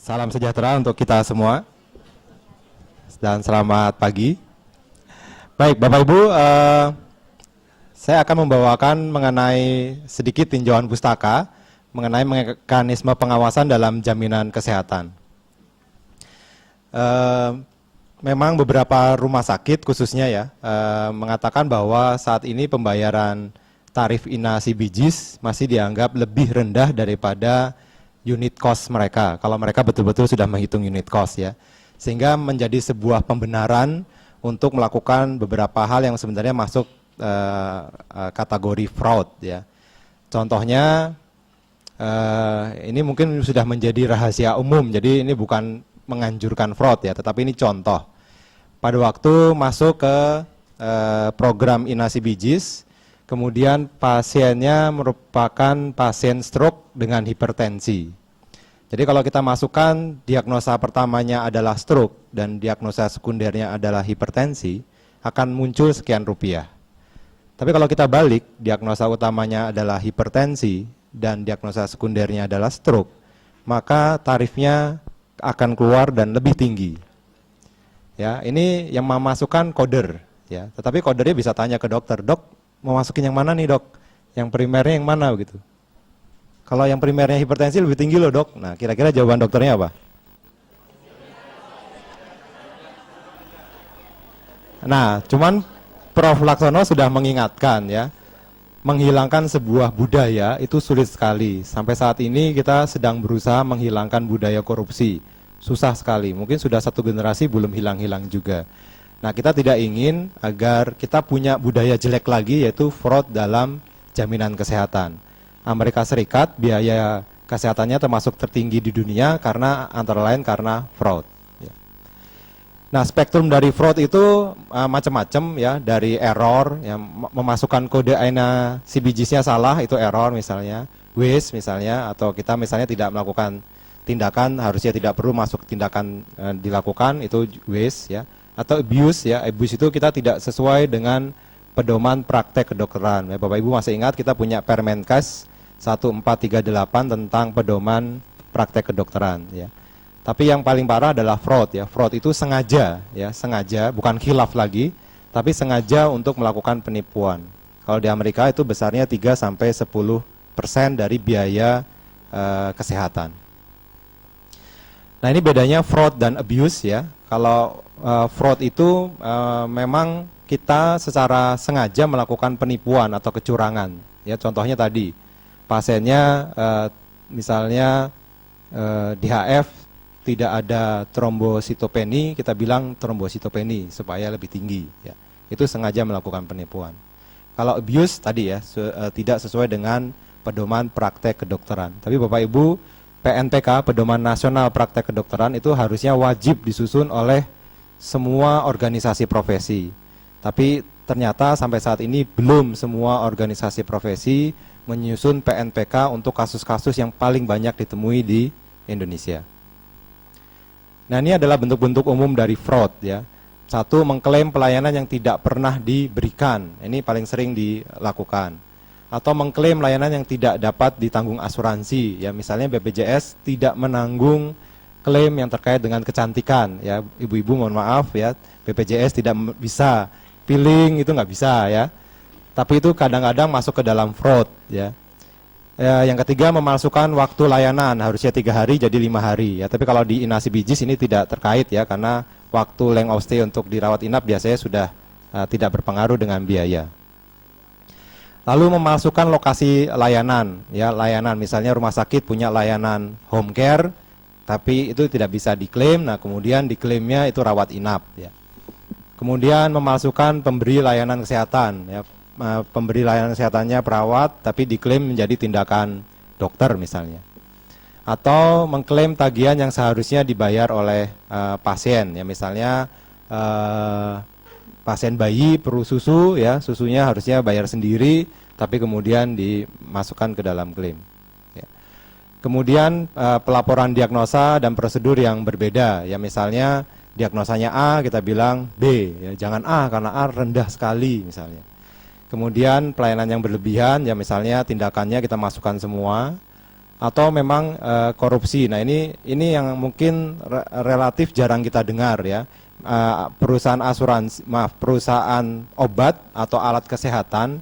Salam sejahtera untuk kita semua dan selamat pagi. Baik, Bapak Ibu, saya akan membawakan mengenai sedikit tinjauan pustaka mengenai mekanisme pengawasan dalam jaminan kesehatan. Memang beberapa rumah sakit khususnya ya mengatakan bahwa saat ini pembayaran tarif INA CBGs masih dianggap lebih rendah daripada unit cost mereka, kalau mereka betul-betul sudah menghitung unit cost ya. Sehingga menjadi sebuah pembenaran untuk melakukan beberapa hal yang sebenarnya masuk kategori fraud ya. Contohnya, ini mungkin sudah menjadi rahasia umum, jadi ini bukan menganjurkan fraud ya, tetapi ini contoh. Pada waktu masuk ke program INA CBGs, kemudian pasiennya merupakan pasien stroke dengan hipertensi. Jadi kalau kita masukkan diagnosa pertamanya adalah stroke dan diagnosa sekundernya adalah hipertensi, akan muncul sekian rupiah. Tapi kalau kita balik, diagnosa utamanya adalah hipertensi dan diagnosa sekundernya adalah stroke, maka tarifnya akan keluar dan lebih tinggi. Ya, ini yang memasukkan koder ya. Tetapi kodernya bisa tanya ke dokter, "Dok, mau masukin yang mana nih, Dok? Yang primernya yang mana?" begitu. Kalau yang primernya hipertensi lebih tinggi loh, Dok. Nah, kira-kira jawaban dokternya apa? Nah, cuman Prof. Laksono sudah mengingatkan ya, menghilangkan sebuah budaya itu sulit sekali. Sampai saat ini kita sedang berusaha menghilangkan budaya korupsi. Susah sekali, mungkin sudah satu generasi belum hilang-hilang juga. Nah, kita tidak ingin agar kita punya budaya jelek lagi, yaitu fraud dalam jaminan kesehatan. Amerika Serikat biaya kesehatannya termasuk tertinggi di dunia karena antara lain karena fraud. Nah, spektrum dari fraud itu macam-macam ya, dari error, ya, memasukkan kode INA CBGs-nya salah, itu error misalnya, waste misalnya, atau kita misalnya tidak melakukan tindakan, harusnya tidak perlu masuk tindakan dilakukan, itu waste ya, atau abuse ya, abuse itu kita tidak sesuai dengan pedoman praktek kedokteran. Ya, Bapak Ibu masih ingat kita punya Permenkes 1438 tentang pedoman praktek kedokteran ya. Tapi yang paling parah adalah fraud ya. Fraud itu sengaja ya, sengaja, bukan khilaf lagi, tapi sengaja untuk melakukan penipuan. Kalau di Amerika itu besarnya 3 sampai 10% dari biaya kesehatan. Nah, ini bedanya fraud dan abuse ya. Kalau fraud itu memang kita secara sengaja melakukan penipuan atau kecurangan. Ya, contohnya tadi pasiennya misalnya DHF tidak ada trombositopeni, kita bilang trombositopeni supaya lebih tinggi. Ya. Itu sengaja melakukan penipuan. Kalau abuse tadi ya tidak sesuai dengan pedoman praktek kedokteran. Tapi Bapak Ibu, PNPK, Pedoman Nasional Praktek Kedokteran, itu harusnya wajib disusun oleh semua organisasi profesi. Tapi ternyata sampai saat ini belum semua organisasi profesi menyusun PNPK untuk kasus-kasus yang paling banyak ditemui di Indonesia. Nah, ini adalah bentuk-bentuk umum dari fraud ya. Satu, mengklaim pelayanan yang tidak pernah diberikan. Ini paling sering dilakukan. Atau mengklaim layanan yang tidak dapat ditanggung asuransi. Ya, misalnya BPJS tidak menanggung klaim yang terkait dengan kecantikan. Ya, ibu-ibu mohon maaf ya, BPJS tidak bisa peeling, itu nggak bisa ya. Tapi itu kadang-kadang masuk ke dalam fraud ya. Yang ketiga, memalsukan waktu layanan, harusnya 3 hari jadi 5 hari ya. Tapi kalau di INA CBGs ini tidak terkait ya, karena waktu length of stay untuk dirawat inap biasanya sudah tidak berpengaruh dengan biaya. Lalu memalsukan lokasi layanan ya, layanan misalnya rumah sakit punya layanan home care, tapi itu tidak bisa diklaim. Nah, kemudian diklaimnya itu rawat inap ya. Kemudian memalsukan pemberi layanan kesehatan ya. Pemberi layanan kesehatannya perawat tapi diklaim menjadi tindakan dokter misalnya, atau mengklaim tagihan yang seharusnya dibayar oleh pasien ya, misalnya pasien bayi perlu susu ya, susunya harusnya bayar sendiri tapi kemudian dimasukkan ke dalam klaim ya. Kemudian pelaporan diagnosa dan prosedur yang berbeda ya, misalnya diagnosanya A kita bilang B ya, jangan A karena A rendah sekali misalnya. Kemudian pelayanan yang berlebihan, ya misalnya tindakannya kita masukkan semua, atau memang korupsi. Nah, ini yang mungkin relatif jarang kita dengar ya. Perusahaan asuransi, perusahaan obat atau alat kesehatan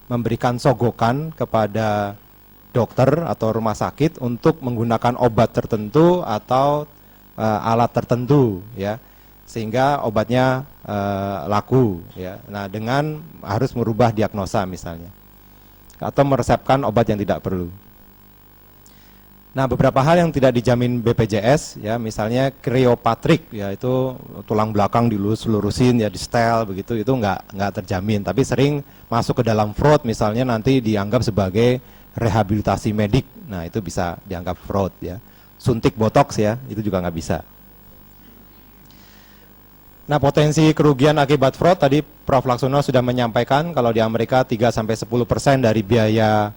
memberikan sogokan kepada dokter atau rumah sakit untuk menggunakan obat tertentu atau alat tertentu ya, sehingga obatnya laku ya. Nah, dengan harus merubah diagnosa misalnya, atau meresepkan obat yang tidak perlu. Nah, beberapa hal yang tidak dijamin BPJS ya, misalnya kriopatrik ya, itu tulang belakang dilurus-lurusin ya, di setel begitu, itu nggak terjamin, tapi sering masuk ke dalam fraud, misalnya nanti dianggap sebagai rehabilitasi medik. Nah, itu bisa dianggap fraud ya. Suntik botox ya, itu juga nggak bisa. Nah, potensi kerugian akibat fraud tadi Prof. Laksono sudah menyampaikan, kalau di Amerika 3-10% dari biaya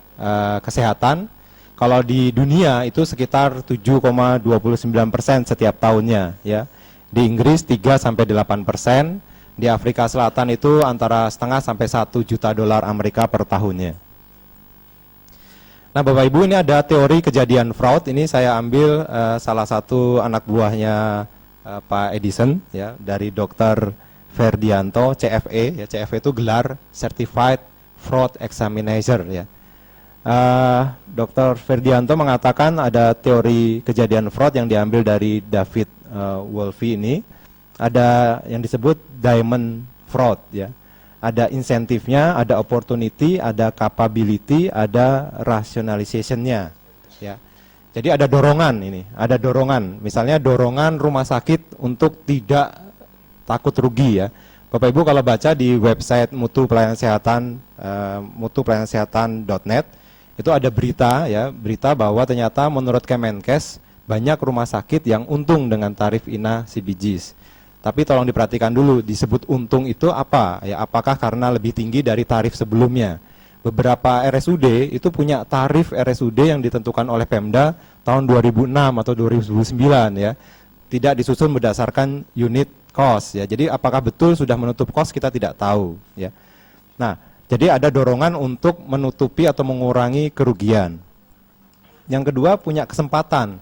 kesehatan. Kalau di dunia itu sekitar 7,29% setiap tahunnya ya. Di Inggris 3-8%, di Afrika Selatan itu antara setengah sampai 1 juta dolar Amerika per tahunnya. Nah, Bapak Ibu, ini ada teori kejadian fraud. Ini saya ambil salah satu anak buahnya Pak Edison ya, dari Dr. Ferdianto, CFE ya. CFE itu gelar Certified Fraud Examiner ya. Dr. Ferdianto mengatakan ada teori kejadian fraud yang diambil dari David Wolfe ini. Ada yang disebut diamond fraud ya. Ada insentifnya, ada opportunity, ada capability, ada rationalization-nya ya. Jadi ada dorongan ini, ada dorongan. Misalnya dorongan rumah sakit untuk tidak takut rugi ya. Bapak Ibu kalau baca di website Mutu Pelayanan Kesehatan, mutupelayanasehatan.net, itu ada berita ya, berita bahwa ternyata menurut Kemenkes banyak rumah sakit yang untung dengan tarif INA CBGs. Tapi tolong diperhatikan dulu, disebut untung itu apa? Ya, apakah karena lebih tinggi dari tarif sebelumnya? Beberapa RSUD itu punya tarif RSUD yang ditentukan oleh Pemda tahun 2006 atau 2009 ya. Tidak disusun berdasarkan unit cost ya. Jadi apakah betul sudah menutup cost kita tidak tahu ya. Nah, jadi ada dorongan untuk menutupi atau mengurangi kerugian. Yang kedua, punya kesempatan.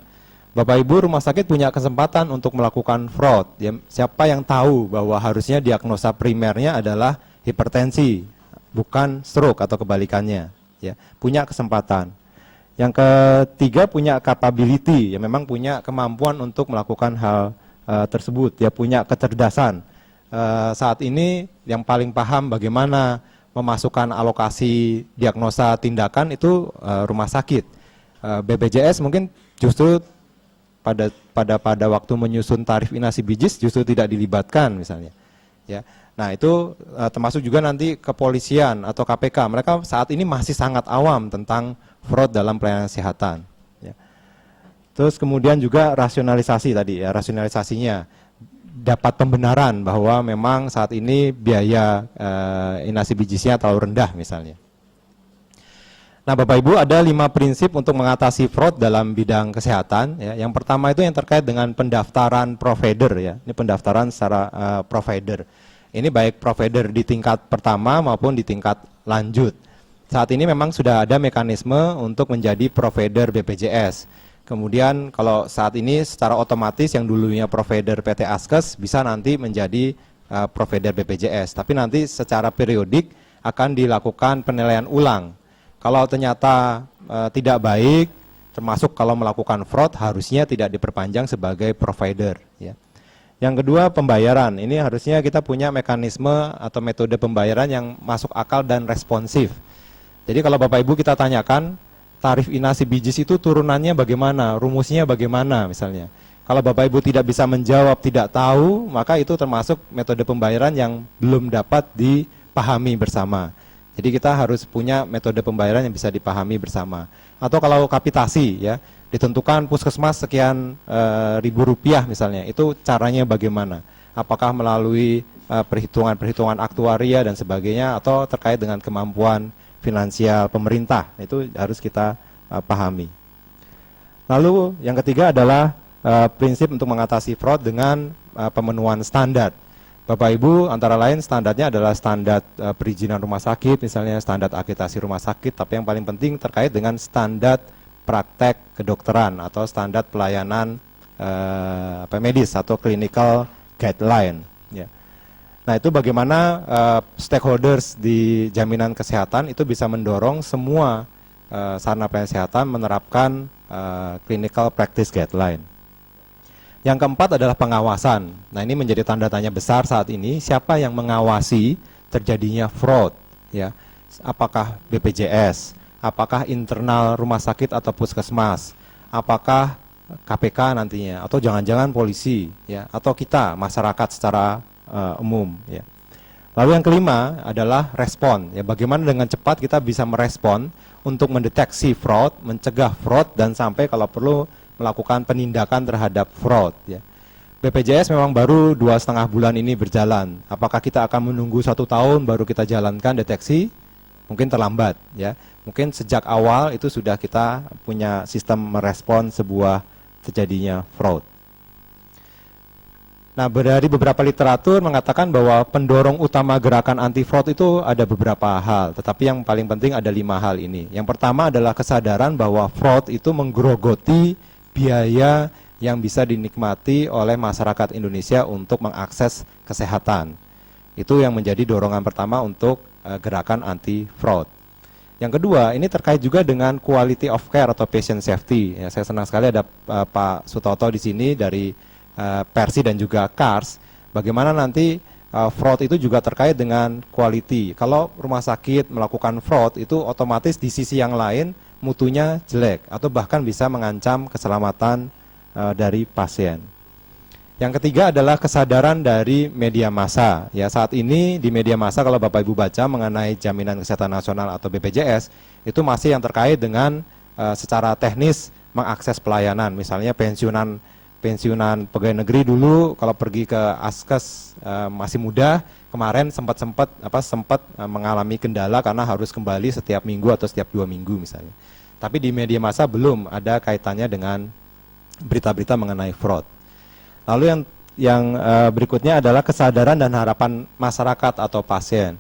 Bapak Ibu rumah sakit punya kesempatan untuk melakukan fraud. Ya, siapa yang tahu bahwa harusnya diagnosa primernya adalah hipertensi, bukan stroke atau kebalikannya. Ya, punya kesempatan. Yang ketiga, punya capability. Ya, memang punya kemampuan untuk melakukan hal tersebut. Ya, punya kecerdasan. Saat ini yang paling paham bagaimana memasukkan alokasi diagnosa tindakan itu rumah sakit. BPJS mungkin justru pada waktu menyusun tarif INA CBGs justru tidak dilibatkan misalnya. Ya. Nah, itu termasuk juga nanti kepolisian atau KPK. Mereka saat ini masih sangat awam tentang fraud dalam pelayanan kesehatan. Ya. Terus kemudian juga rasionalisasi tadi ya, rasionalisasinya. Dapat pembenaran bahwa memang saat ini biaya INA CBGs-nya terlalu rendah misalnya. Nah, Bapak Ibu, ada 5 prinsip untuk mengatasi fraud dalam bidang kesehatan ya. Yang pertama itu yang terkait dengan pendaftaran provider ya. Ini pendaftaran secara provider. Ini baik provider di tingkat pertama maupun di tingkat lanjut. Saat ini memang sudah ada mekanisme untuk menjadi provider BPJS. Kemudian kalau saat ini secara otomatis yang dulunya provider PT Askes bisa nanti menjadi provider BPJS. Tapi nanti secara periodik akan dilakukan penilaian ulang. Kalau ternyata tidak baik, termasuk kalau melakukan fraud, harusnya tidak diperpanjang sebagai provider. Ya. Yang kedua, pembayaran. Ini harusnya kita punya mekanisme atau metode pembayaran yang masuk akal dan responsif. Jadi kalau Bapak Ibu kita tanyakan, tarif INA CBGs itu turunannya bagaimana, rumusnya bagaimana misalnya. Kalau Bapak Ibu tidak bisa menjawab, tidak tahu, maka itu termasuk metode pembayaran yang belum dapat dipahami bersama. Jadi kita harus punya metode pembayaran yang bisa dipahami bersama. Atau kalau kapitasi ya, ditentukan puskesmas sekian ribu rupiah misalnya, itu caranya bagaimana? Apakah melalui perhitungan-perhitungan aktuaria dan sebagainya, atau terkait dengan kemampuan finansial pemerintah, itu harus kita pahami. Lalu yang ketiga adalah prinsip untuk mengatasi fraud dengan pemenuhan standar. Bapak Ibu, antara lain standarnya adalah standar perizinan rumah sakit, misalnya standar akreditasi rumah sakit, tapi yang paling penting terkait dengan standar praktek kedokteran atau standar pelayanan medis atau clinical guideline. Ya. Nah, itu bagaimana stakeholders di jaminan kesehatan itu bisa mendorong semua sarana pelayanan kesehatan menerapkan clinical practice guideline. Yang keempat adalah pengawasan. Nah, ini menjadi tanda tanya besar saat ini, siapa yang mengawasi terjadinya fraud, ya? Apakah BPJS, apakah internal rumah sakit atau puskesmas, apakah KPK nantinya, atau jangan-jangan polisi, ya, atau kita masyarakat secara umum, ya. Lalu yang kelima adalah respon, ya, bagaimana dengan cepat kita bisa merespon untuk mendeteksi fraud, mencegah fraud, dan sampai kalau perlu melakukan penindakan terhadap fraud, ya. BPJS memang baru 2,5 bulan ini berjalan. Apakah kita akan menunggu 1 tahun baru kita jalankan deteksi? Mungkin terlambat, ya. Mungkin sejak awal itu sudah kita punya sistem merespon sebuah terjadinya fraud. Nah, dari beberapa literatur mengatakan bahwa pendorong utama gerakan anti fraud itu ada beberapa hal, tetapi yang paling penting ada 5 hal ini. Yang pertama adalah kesadaran bahwa fraud itu menggerogoti biaya yang bisa dinikmati oleh masyarakat Indonesia untuk mengakses kesehatan. Itu yang menjadi dorongan pertama untuk gerakan anti fraud. Yang kedua, ini terkait juga dengan quality of care atau patient safety. Ya, saya senang sekali ada Pak Sutoto di sini dari Persi dan juga KARS. Bagaimana nanti fraud itu juga terkait dengan quality. Kalau rumah sakit melakukan fraud itu otomatis di sisi yang lain mutunya jelek atau bahkan bisa mengancam keselamatan dari pasien. Yang ketiga adalah kesadaran dari media massa. Ya, saat ini di media massa kalau Bapak Ibu baca mengenai Jaminan Kesehatan Nasional atau BPJS itu masih yang terkait dengan secara teknis mengakses pelayanan. Misalnya pensiunan pegawai negeri dulu kalau pergi ke Askes masih muda, kemarin sempat mengalami kendala karena harus kembali setiap minggu atau setiap 2 minggu misalnya. Tapi di media massa belum ada kaitannya dengan berita-berita mengenai fraud. Lalu yang berikutnya adalah kesadaran dan harapan masyarakat atau pasien.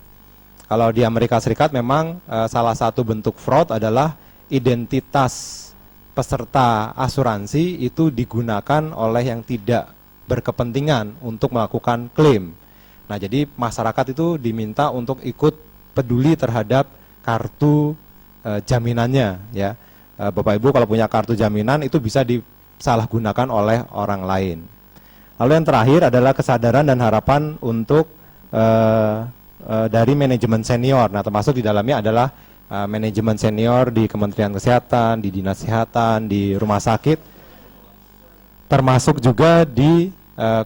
Kalau di Amerika Serikat memang salah satu bentuk fraud adalah identitas peserta asuransi itu digunakan oleh yang tidak berkepentingan untuk melakukan klaim. Nah, jadi masyarakat itu diminta untuk ikut peduli terhadap kartu jaminannya, ya. Bapak Ibu kalau punya kartu jaminan itu bisa disalahgunakan oleh orang lain. Lalu yang terakhir adalah kesadaran dan harapan untuk dari manajemen senior. Nah, termasuk di dalamnya adalah manajemen senior di Kementerian Kesehatan, di Dinas Kesehatan, di rumah sakit, termasuk juga di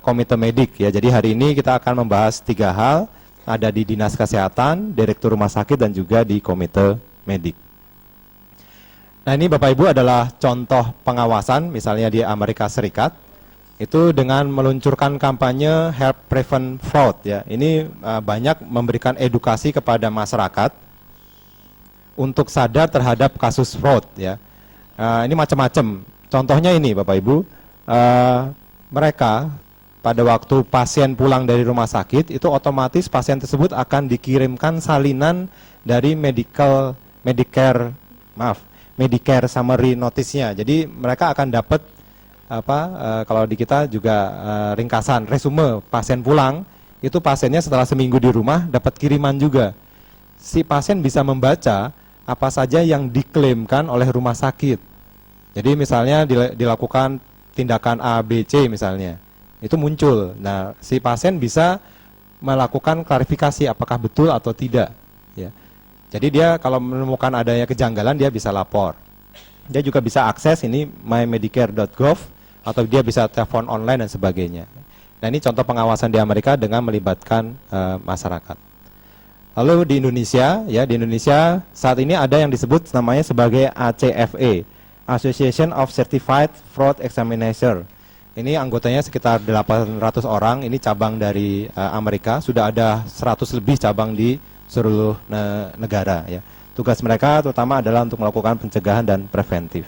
Komite Medik, ya. Jadi hari ini kita akan membahas 3 hal, ada di Dinas Kesehatan, Direktur Rumah Sakit, dan juga di Komite Medik. Nah, ini Bapak Ibu adalah contoh pengawasan, misalnya di Amerika Serikat, itu dengan meluncurkan kampanye Help Prevent Fraud, ya. Ini banyak memberikan edukasi kepada masyarakat untuk sadar terhadap kasus fraud, ya. Ini macam-macam. Contohnya ini Bapak Ibu, mereka pada waktu pasien pulang dari rumah sakit itu otomatis pasien tersebut akan dikirimkan salinan dari Medicare summary notice-nya. Jadi mereka akan dapat kalau di kita juga ringkasan resume pasien pulang, itu pasiennya setelah seminggu di rumah dapat kiriman juga. Si pasien bisa membaca apa saja yang diklaimkan oleh rumah sakit. Jadi misalnya dilakukan tindakan A, B, C misalnya, itu muncul. Nah, si pasien bisa melakukan klarifikasi apakah betul atau tidak, ya. Jadi dia kalau menemukan adanya kejanggalan dia bisa lapor. Dia juga bisa akses ini mymedicare.gov atau dia bisa telepon online dan sebagainya. Nah, ini contoh pengawasan di Amerika dengan melibatkan masyarakat. Lalu di Indonesia, ya, di Indonesia saat ini ada yang disebut namanya sebagai ACFE, Association of Certified Fraud Examiner. Ini anggotanya sekitar 800 orang, ini cabang dari Amerika, sudah ada 100 lebih cabang di seluruh negara, ya. Tugas mereka terutama adalah untuk melakukan pencegahan dan preventif.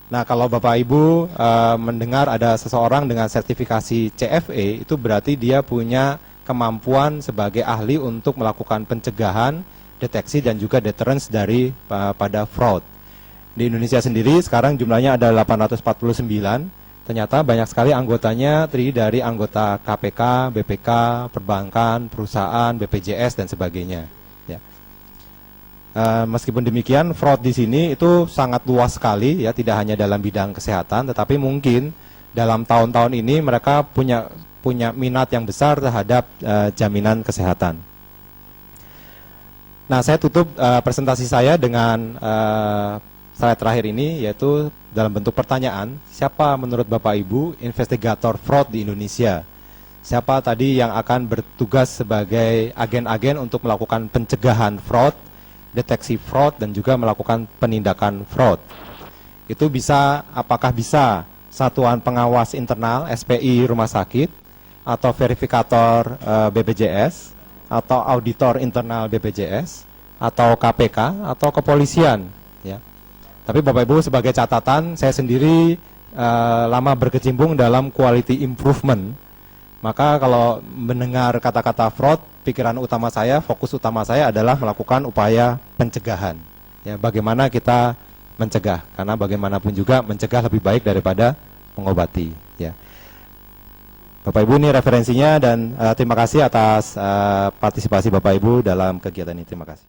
Nah, kalau Bapak Ibu mendengar ada seseorang dengan sertifikasi CFE, itu berarti dia punya kemampuan sebagai ahli untuk melakukan pencegahan, deteksi dan juga deterrence dari pada fraud. Di Indonesia sendiri sekarang jumlahnya ada 849. Ternyata banyak sekali anggotanya terdiri dari anggota KPK, BPK, perbankan, perusahaan, BPJS dan sebagainya. Ya. Meskipun demikian, fraud di sini itu sangat luas sekali, ya, tidak hanya dalam bidang kesehatan, tetapi mungkin dalam tahun-tahun ini mereka punya minat yang besar terhadap jaminan kesehatan. Nah, saya tutup presentasi saya dengan slide terakhir ini, yaitu dalam bentuk pertanyaan, siapa menurut Bapak Ibu investigator fraud di Indonesia? Siapa tadi yang akan bertugas sebagai agen-agen untuk melakukan pencegahan fraud, deteksi fraud, dan juga melakukan penindakan fraud? Itu bisa, apakah bisa satuan pengawas internal SPI rumah sakit, atau verifikator BPJS, atau auditor internal BPJS, atau KPK, atau kepolisian, ya. Tapi Bapak Ibu, sebagai catatan, saya sendiri lama berkecimpung dalam quality improvement. Maka kalau mendengar kata-kata fraud, pikiran utama saya, fokus utama saya adalah melakukan upaya pencegahan. Ya, bagaimana kita mencegah? Karena bagaimanapun juga mencegah lebih baik daripada mengobati. Ya. Bapak Ibu, ini referensinya, dan terima kasih atas partisipasi Bapak Ibu dalam kegiatan ini. Terima kasih.